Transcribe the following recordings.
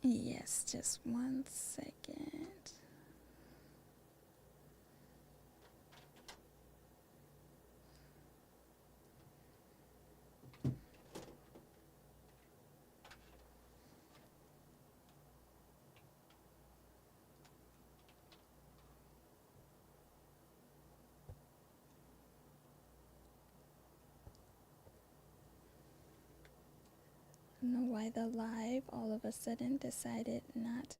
Yes, just 1 second. I don't know why the live all of a sudden decided not.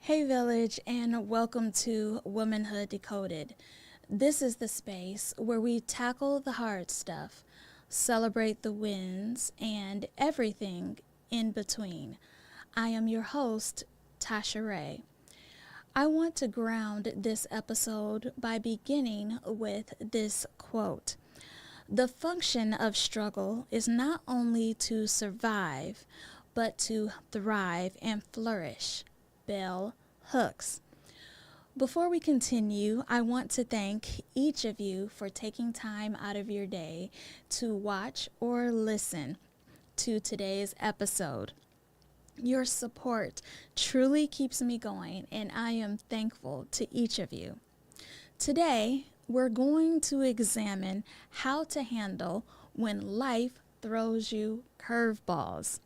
Hey, Village, and welcome to Womanhood Decoded. This is the space where we tackle the hard stuff, celebrate the wins, and everything in between. I am your host, Tasha Ray. I want to ground this episode by beginning with this quote. The function of struggle is not only to survive, but to thrive and flourish. Bell Hooks. Before we continue, I want to thank each of you for taking time out of your day to watch or listen to today's episode. Your support truly keeps me going, and I am thankful to each of you. Today, we're going to examine how to handle when life throws you curveballs.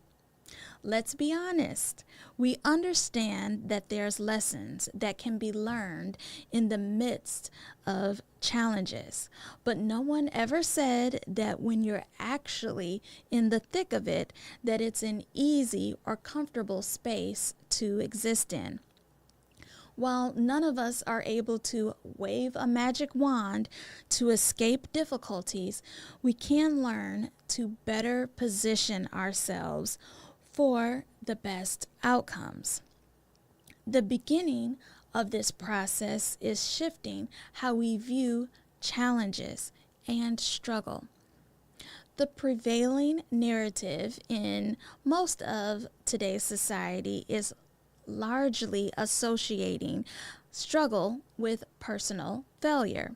Let's be honest. We understand that there's lessons that can be learned in the midst of challenges, but no one ever said that when you're actually in the thick of it, that it's an easy or comfortable space to exist in. While none of us are able to wave a magic wand to escape difficulties, we can learn to better position ourselves for the best outcomes. The beginning of this process is shifting how we view challenges and struggle. The prevailing narrative in most of today's society is largely associating struggle with personal failure.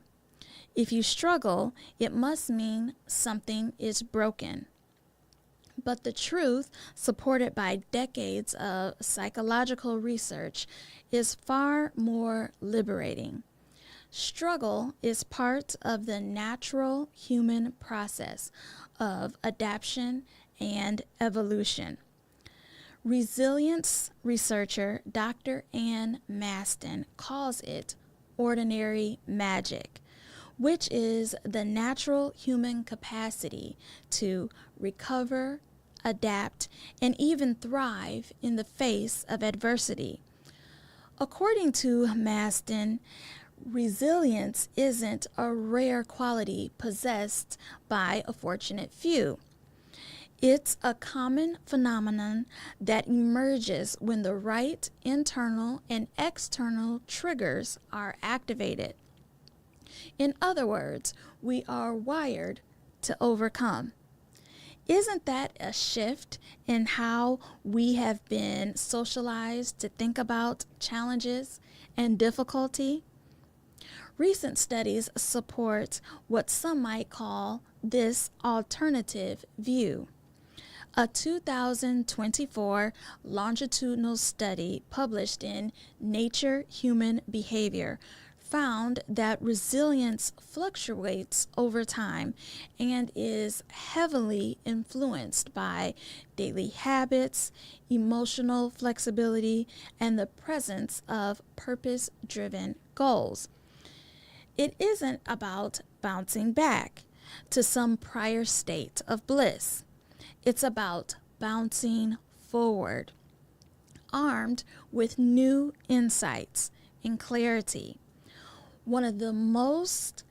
If you struggle, it must mean something is broken. But the truth, supported by decades of psychological research, is far more liberating. Struggle is part of the natural human process of adaptation and evolution. Resilience researcher Dr. Ann Maston calls it ordinary magic, which is the natural human capacity to recover, adapt, and even thrive in the face of adversity. According to Maston, resilience isn't a rare quality possessed by a fortunate few. It's a common phenomenon that emerges when the right internal and external triggers are activated. In other words, we are wired to overcome. Isn't that a shift in how we have been socialized to think about challenges and difficulty? Recent studies support what some might call this alternative view. A 2024 longitudinal study published in Nature Human Behavior found that resilience fluctuates over time and is heavily influenced by daily habits, emotional flexibility, and the presence of purpose-driven goals. It isn't about bouncing back to some prior state of bliss. It's about bouncing forward, armed with new insights and clarity. One of the most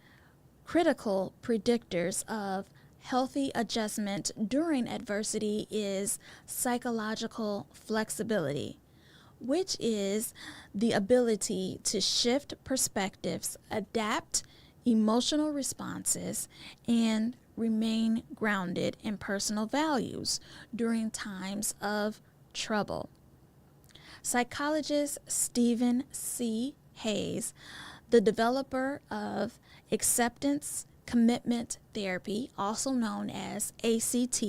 critical predictors of healthy adjustment during adversity is psychological flexibility, which is the ability to shift perspectives, adapt emotional responses, and remain grounded in personal values during times of trouble. Psychologist Stephen C. Hayes, the developer of acceptance commitment therapy, also known as ACT,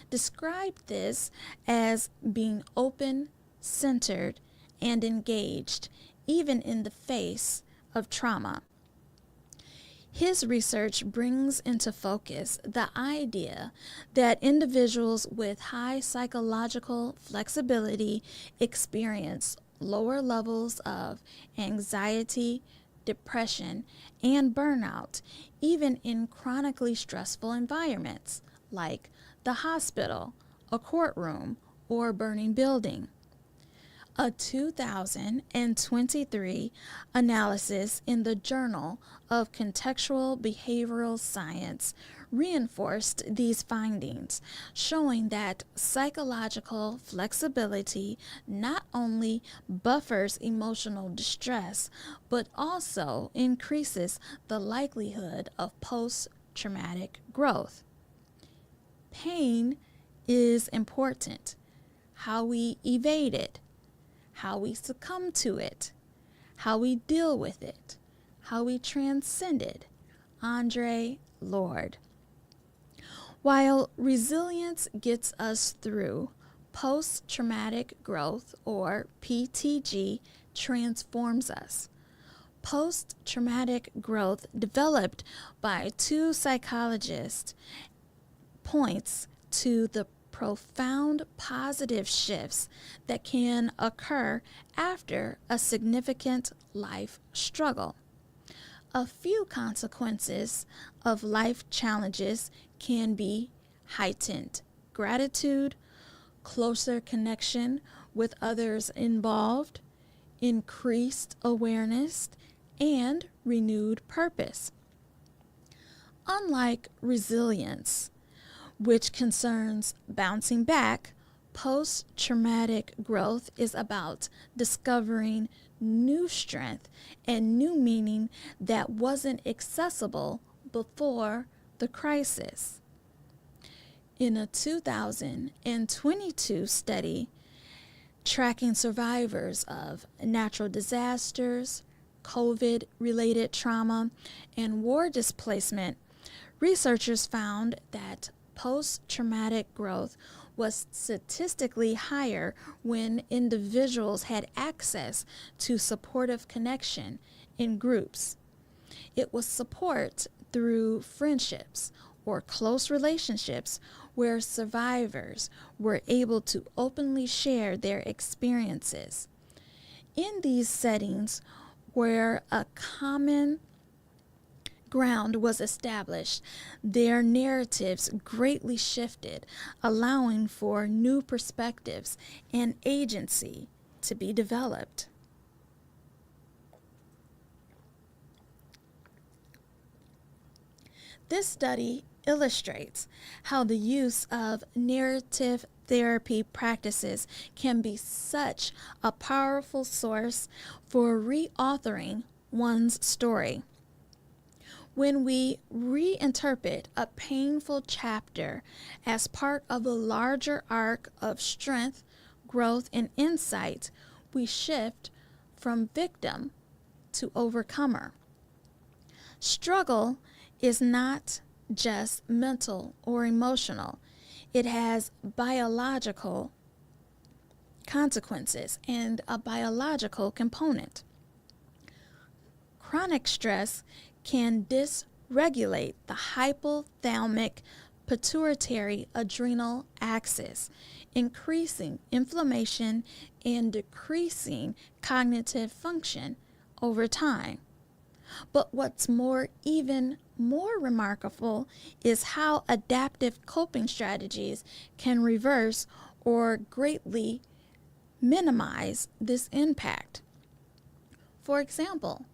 described this as being open, centered, and engaged, even in the face of trauma. His research brings into focus the idea that individuals with high psychological flexibility experience lower levels of anxiety, depression, and burnout, even in chronically stressful environments like the hospital, a courtroom, or a burning building. A 2023 analysis in the Journal of Contextual Behavioral Science reinforced these findings, showing that psychological flexibility not only buffers emotional distress, but also increases the likelihood of post-traumatic growth. Pain is important. How we evade it, how we succumb to it, how we deal with it, how we transcend it. Andre Lord. While resilience gets us through, post-traumatic growth, or PTG, transforms us. Post-traumatic growth, developed by two psychologists, points to the profound positive shifts that can occur after a significant life struggle. A few consequences of life challenges can be heightened gratitude, closer connection with others involved, increased awareness, and renewed purpose. Unlike resilience, which concerns bouncing back, post-traumatic growth is about discovering new strength and new meaning that wasn't accessible before the crisis. In a 2022 study, tracking survivors of natural disasters, COVID-related trauma, and war displacement, researchers found that post-traumatic growth was statistically higher when individuals had access to supportive connection in groups. It was support through friendships or close relationships where survivors were able to openly share their experiences. In these settings where a common ground was established, their narratives greatly shifted, allowing for new perspectives and agency to be developed. This study illustrates how the use of narrative therapy practices can be such a powerful source for reauthoring one's story. When we reinterpret a painful chapter as part of a larger arc of strength, growth, and insight, we shift from victim to overcomer. Struggle is not just mental or emotional. It has biological consequences and a biological component. Chronic stress can dysregulate the hypothalamic pituitary adrenal axis, increasing inflammation and decreasing cognitive function over time. But what's even more remarkable is how adaptive coping strategies can reverse or greatly minimize this impact. For example,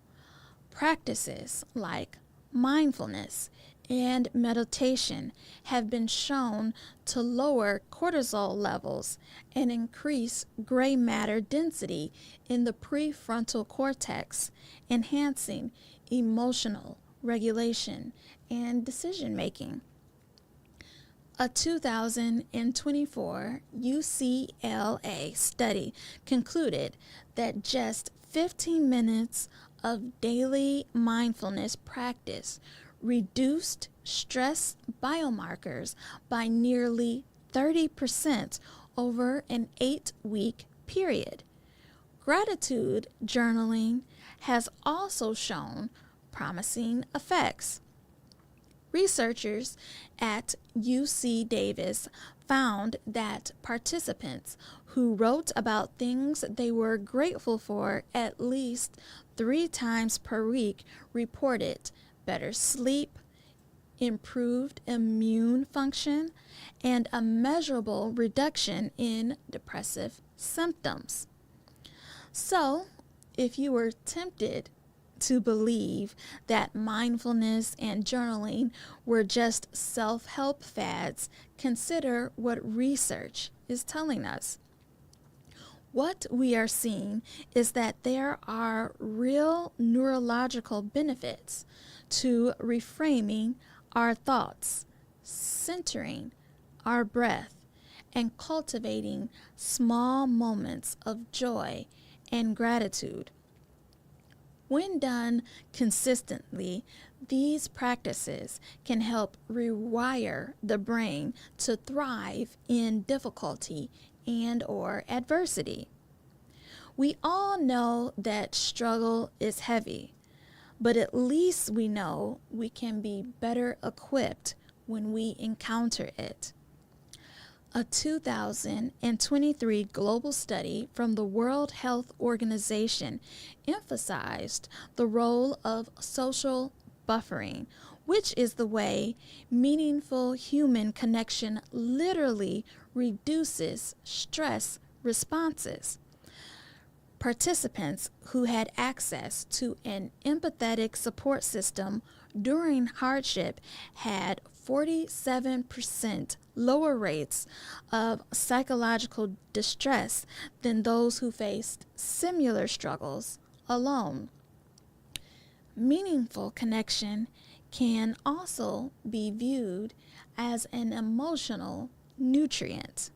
practices like mindfulness and meditation have been shown to lower cortisol levels and increase gray matter density in the prefrontal cortex, enhancing emotional regulation and decision making. A 2024 UCLA study concluded that just 15 minutes of daily mindfulness practice reduced stress biomarkers by nearly 30% over an 8-week period. Gratitude journaling has also shown promising effects. Researchers at UC Davis found that participants who wrote about things they were grateful for at least 3 times per week reported better sleep, improved immune function, and a measurable reduction in depressive symptoms. So, if you were tempted to believe that mindfulness and journaling were just self-help fads, consider what research is telling us. What we are seeing is that there are real neurological benefits to reframing our thoughts, centering our breath, and cultivating small moments of joy and gratitude. When done consistently, these practices can help rewire the brain to thrive in difficulty and/or adversity. We all know that struggle is heavy, but at least we know we can be better equipped when we encounter it. A 2023 global study from the World Health Organization emphasized the role of social buffering, which is the way meaningful human connection literally reduces stress responses. Participants who had access to an empathetic support system during hardship had 47% lower rates of psychological distress than those who faced similar struggles alone. Meaningful connection can also be viewed as an emotional nutrient.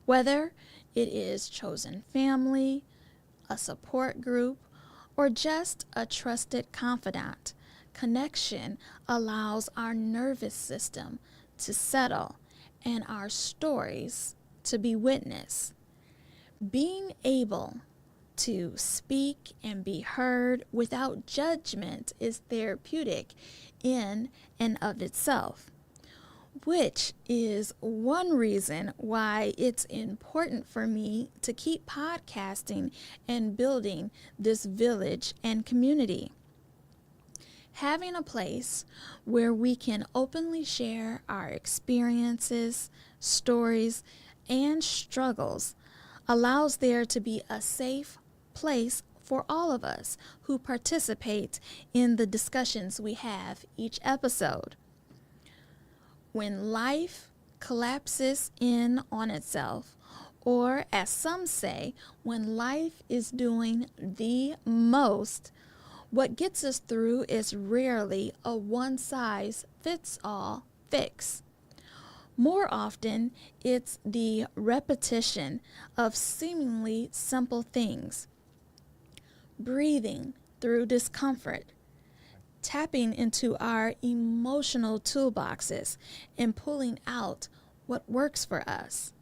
Whether it is chosen family, a support group, or just a trusted confidant. Connection allows our nervous system to settle and our stories to be witnessed. Being able to speak and be heard without judgment is therapeutic in and of itself, which is one reason why it's important for me to keep podcasting and building this village and community. Having a place where we can openly share our experiences, stories, and struggles allows there to be a safe place for all of us who participate in the discussions we have each episode. When life collapses in on itself, or as some say, when life is doing the most, what gets us through is rarely a one-size-fits-all fix. More often, it's the repetition of seemingly simple things. Breathing through discomfort, tapping into our emotional toolboxes and pulling out what works for us,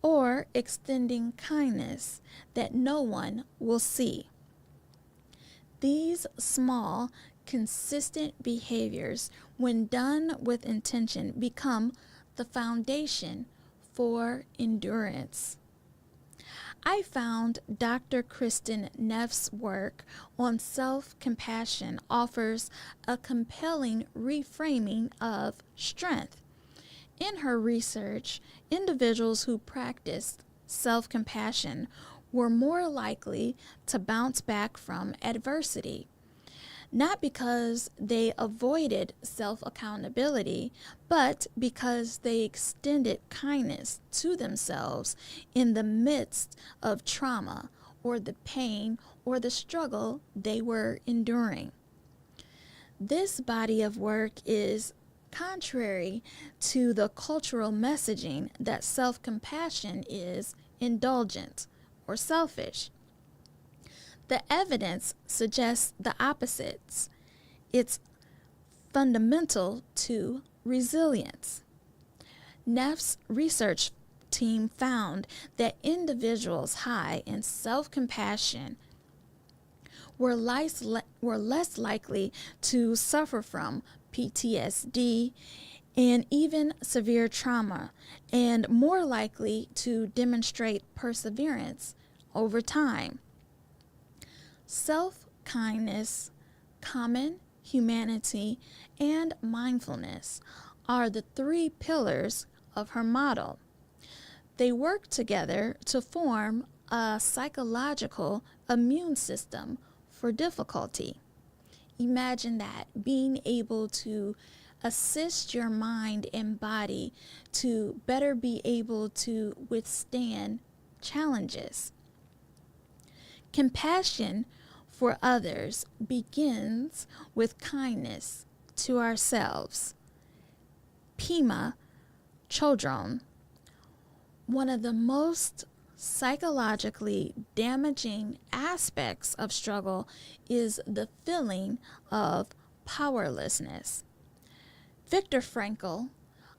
or extending kindness that no one will see. These small, consistent behaviors, when done with intention, become the foundation for endurance. I found Dr. Kristen Neff's work on self-compassion offers a compelling reframing of strength. In her research, individuals who practiced self-compassion were more likely to bounce back from adversity, not because they avoided self-accountability, but because they extended kindness to themselves in the midst of trauma or the pain or the struggle they were enduring. This body of work is contrary to the cultural messaging that self-compassion is indulgent or selfish. The evidence suggests the opposites. It's fundamental to resilience. Neff's research team found that individuals high in self-compassion were less likely to suffer from PTSD and even severe trauma, and more likely to demonstrate perseverance over time. Self-kindness, common humanity, and mindfulness are the three pillars of her model. They work together to form a psychological immune system for difficulty. Imagine that, being able to assist your mind and body to better be able to withstand challenges. Compassion for others begins with kindness to ourselves. Pema Chodron, one of the most psychologically damaging aspects of struggle is the feeling of powerlessness. Viktor Frankl,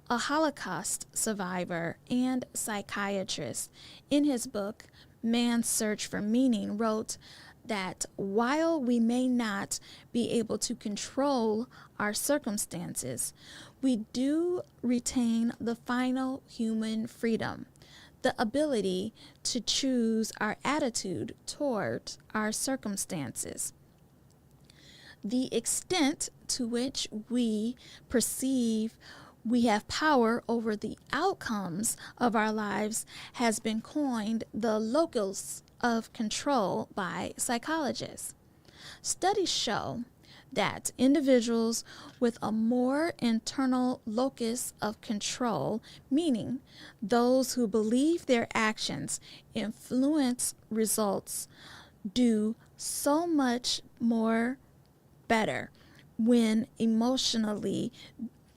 a Holocaust survivor and psychiatrist, in his book Man's Search for Meaning, wrote that while we may not be able to control our circumstances, we do retain the final human freedom, the ability to choose our attitude toward our circumstances. The extent to which we perceive we have power over the outcomes of our lives has been coined the locus of control by psychologists. Studies show that individuals with a more internal locus of control, meaning those who believe their actions influence results, do so much more better when emotionally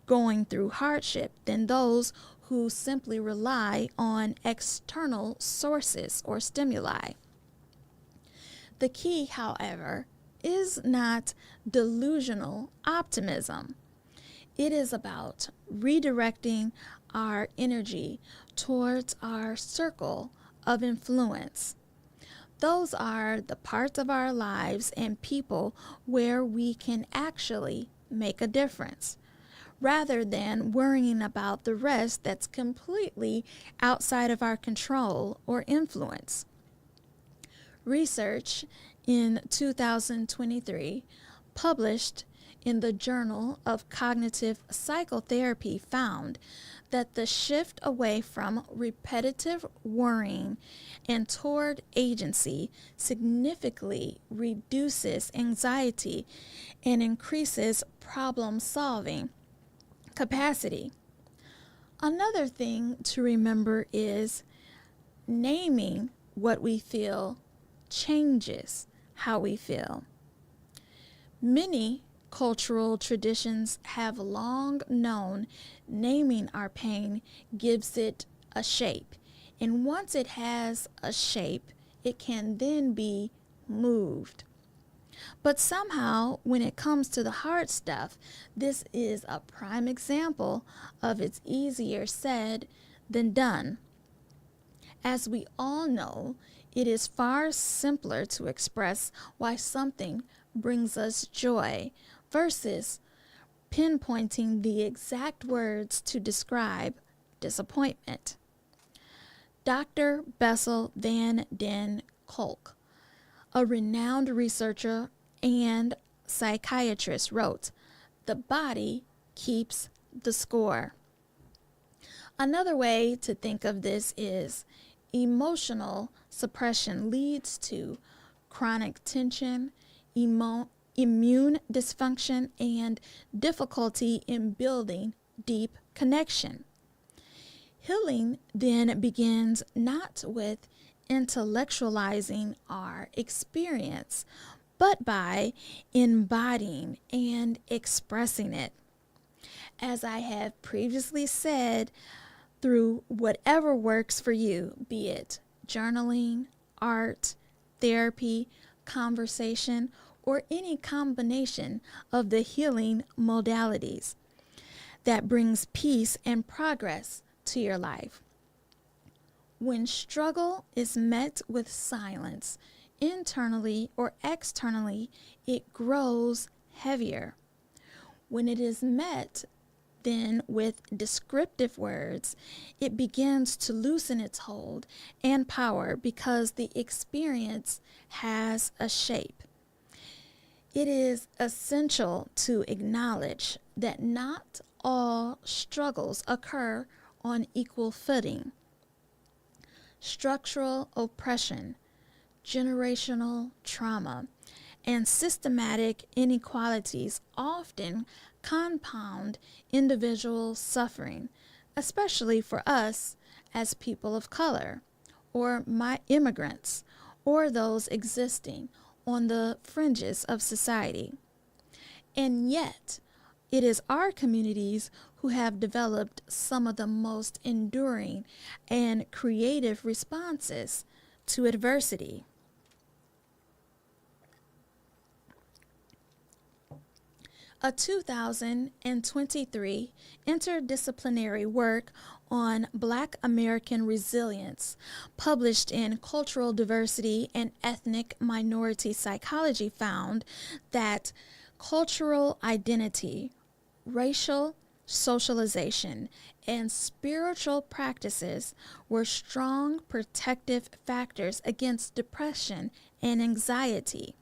going through hardship than those who simply rely on external sources or stimuli. The key, however, is not delusional optimism. It is about redirecting our energy towards our circle of influence. Those are the parts of our lives and people where we can actually make a difference, rather than worrying about the rest that's completely outside of our control or influence. Research in 2023, published in the Journal of Cognitive Psychotherapy, found that the shift away from repetitive worrying and toward agency significantly reduces anxiety and increases problem-solving capacity. Another thing to remember is naming what we feel changes how we feel. Many cultural traditions have long known naming our pain gives it a shape, and once it has a shape, it can then be moved. But somehow, when it comes to the hard stuff, this is a prime example of it's easier said than done. As we all know, it is far simpler to express why something brings us joy versus pinpointing the exact words to describe disappointment. Dr. Bessel van den Kolk, a renowned researcher and psychiatrist, wrote, "The body keeps the score." Another way to think of this is emotional suppression leads to chronic tension, immune dysfunction, and difficulty in building deep connection. Healing then begins not with intellectualizing our experience, but by embodying and expressing it. As I have previously said, through whatever works for you, be it journaling, art, therapy, conversation, or any combination of the healing modalities that brings peace and progress to your life. When struggle is met with silence, internally or externally, it grows heavier. When it is met then with descriptive words, it begins to loosen its hold and power because the experience has a shape. It is essential to acknowledge that not all struggles occur on equal footing. Structural oppression, generational trauma, and systematic inequalities often compound individual suffering, especially for us as people of color, or immigrants, or those existing on the fringes of society. And yet, it is our communities who have developed some of the most enduring and creative responses to adversity. A 2023 interdisciplinary work on Black American resilience, published in Cultural Diversity and Ethnic Minority Psychology, found that cultural identity, racial socialization, and spiritual practices were strong protective factors against depression and anxiety.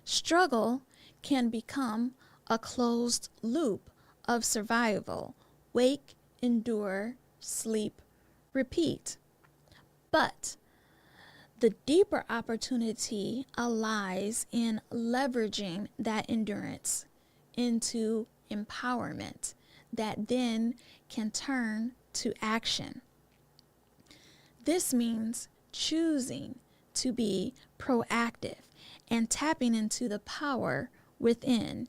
Struggle can become a closed loop of survival: wake, endure, sleep, repeat. But the deeper opportunity lies in leveraging that endurance into empowerment that then can turn to action. This means choosing to be proactive and tapping into the power within.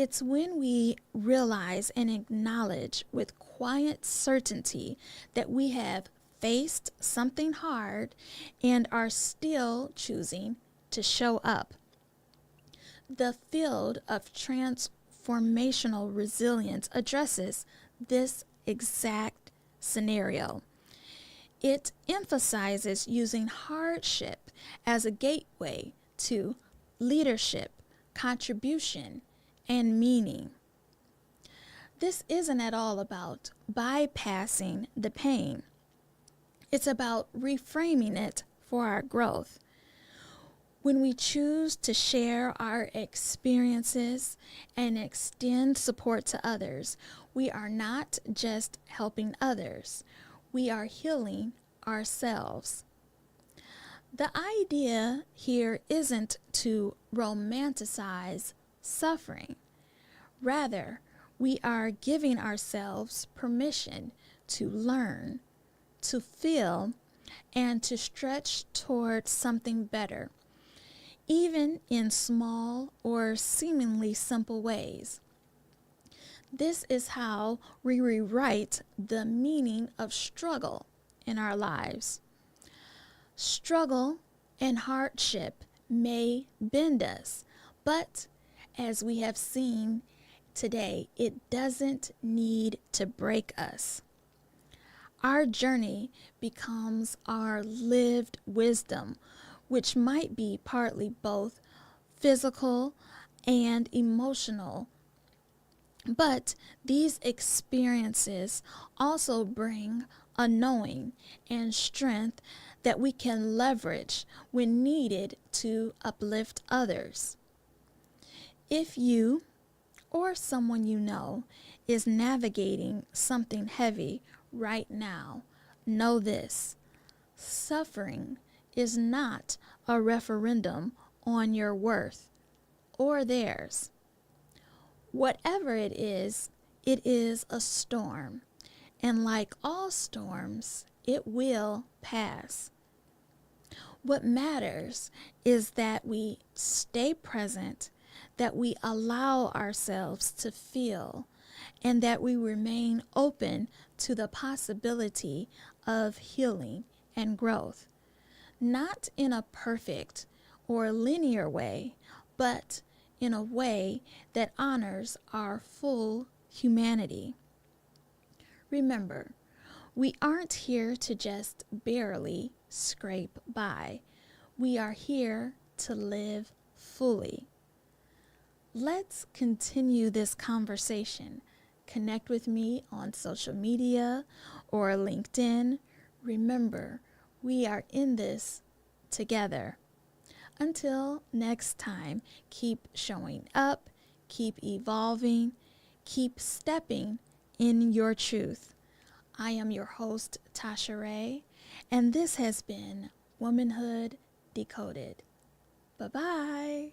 It's when we realize and acknowledge with quiet certainty that we have faced something hard and are still choosing to show up. The field of transformational resilience addresses this exact scenario. It emphasizes using hardship as a gateway to leadership, contribution, and meaning. This isn't at all about bypassing the pain. It's about reframing it for our growth. When we choose to share our experiences and extend support to others, we are not just helping others, we are healing ourselves. The idea here isn't to romanticize suffering. Rather, we are giving ourselves permission to learn, to feel, and to stretch toward something better, even in small or seemingly simple ways. This is how we rewrite the meaning of struggle in our lives. Struggle and hardship may bend us, but as we have seen today, it doesn't need to break us. Our journey becomes our lived wisdom, which might be partly both physical and emotional. But these experiences also bring a knowing and strength that we can leverage when needed to uplift others. If you or someone you know is navigating something heavy right now, know this: suffering is not a referendum on your worth or theirs. Whatever it is a storm, and like all storms, it will pass. What matters is that we stay present, that we allow ourselves to feel, and that we remain open to the possibility of healing and growth. Not in a perfect or linear way, but in a way that honors our full humanity. Remember, we aren't here to just barely scrape by. We are here to live fully. Let's continue this conversation. Connect with me on social media or LinkedIn. Remember, we are in this together. Until next time, keep showing up, keep evolving, keep stepping in your truth. I am your host, Tasha Ray, and this has been Womanhood Decoded. Bye-bye.